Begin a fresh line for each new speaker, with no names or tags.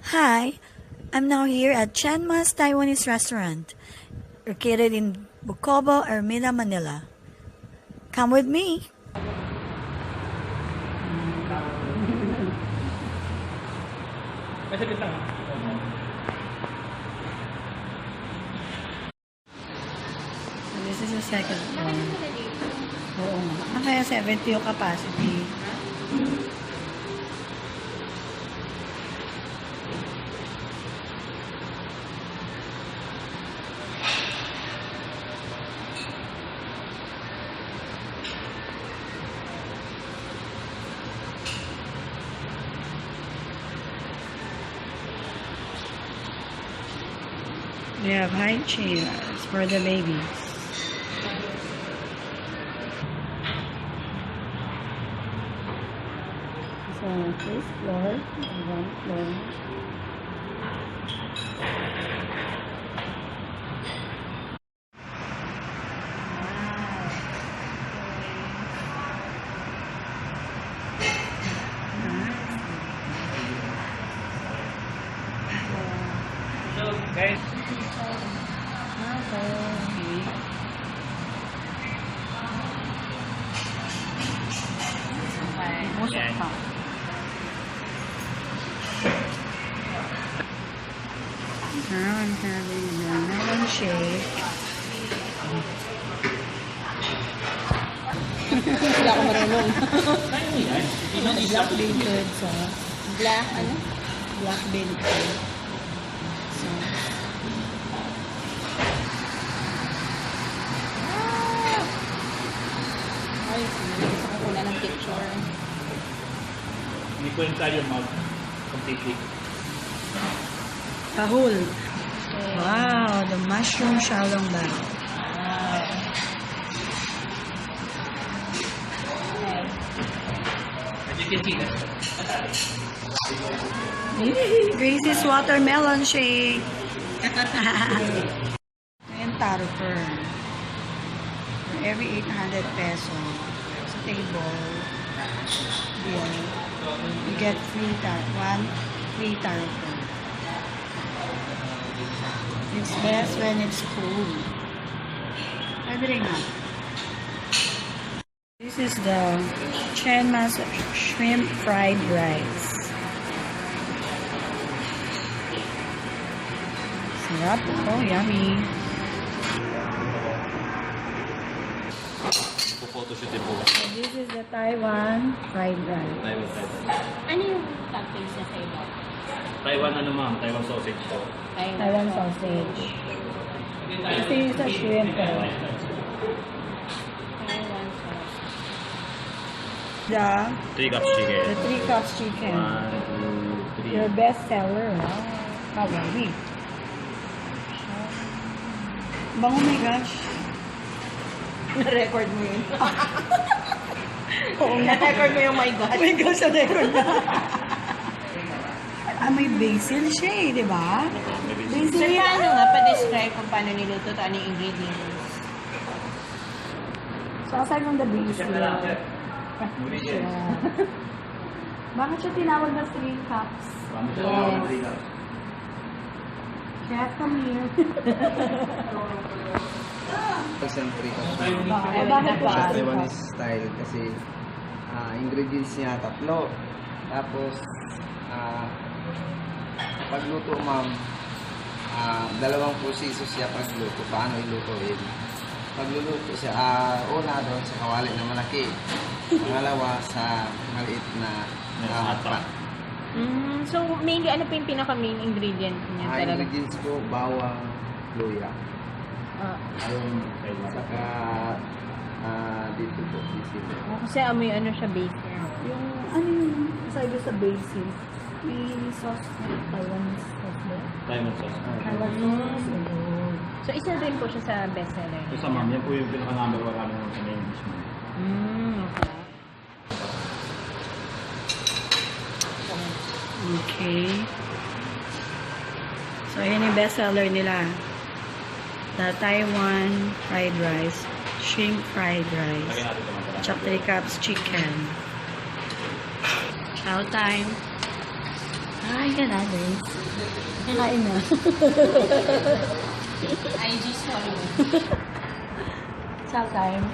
Hi, I'm now here at Chanma's Taiwanese restaurant, located in Bukobo, Ermita, Manila. Come with me. This is the second floor. Oo nga. Kaya 70 yung capacity. We have high chairs for the babies. So, first floor, one floor.
So, guys,
Musok pa. Now I'm having the melon shake.
Wala ako marunong.
Black bean curd sauce.
Black, ano?
Black bean curd sauce.
Ay, gusto ko pula ng picture.
hindi ko entire your mouth completely.
Tahul. Wow, the mushroom xiaolong bao.
As you can see,
Gracie's watermelon shake. Ayan, taro for every 800 pesos sa table bill, you get one free taro for. It's best when it's cool. Pwede rin nga. This is the Chanma's shrimp fried rice. Sarap. Oh, yummy.
photoshoot din po.
This is the Taiwan fried rice.
Ano yung toppings na sa iba?
Taiwan ano ma'am? Taiwan sausage po.
Taiwan sausage. Ito yung sa shrimp.
Taiwan sauce.
The
3 cups chicken.
3 cups chicken.
1, 2, 3.
Your best seller. Kawali. Bang, oh my gosh.
Na-record mo yun.
Oo nga.
Na-record mo yung my God.
Oh my gosh, sa record na. May basil siya eh, di ba?
So,
Basil
paano nga pa-describe kung paano niluto ito? Ano yung ingredients?
So, aside from the basil, bakit siya tinawag na 3 cups?
Yes.
Chef, come here.
Isang 3 cups.
Bakit po
Sa
3
Taiwanese
cups?
style kasi ingredients niya 3. Tapos pagluto ma'am, 2 proseso siya pagluto. Paano ilutuin? Pagluluto siya, una doon sa kawali na malaki. Pangalawa sa maliit na hotpot.
So, mainly, ano po yung pinaka-main ingredient niya talaga?
Ingredients ko, bawang, luya. Yung saka dito po, sisig.
Kasi amoy ano siya, base niya.
Yung, ano yung sabi sa basil? May sauce na Taiwanese sauce ba?
Taiwan sauce.
Taiwan sauce. Ayun.
So, isa rin po siya sa bestseller.
Ito sa ma'am, yan po yung pinaka-number 1 namin sa main dish ma'am.
Okay.
Okay. So, yun yung bestseller nila. The Taiwan fried rice, shrimp fried rice,
Lagyan natin ito ma'am.
chop 3 cups chicken. Chow time. Ay, Kain ka na, Grace. Kain na.
IG swallow.
Chow time.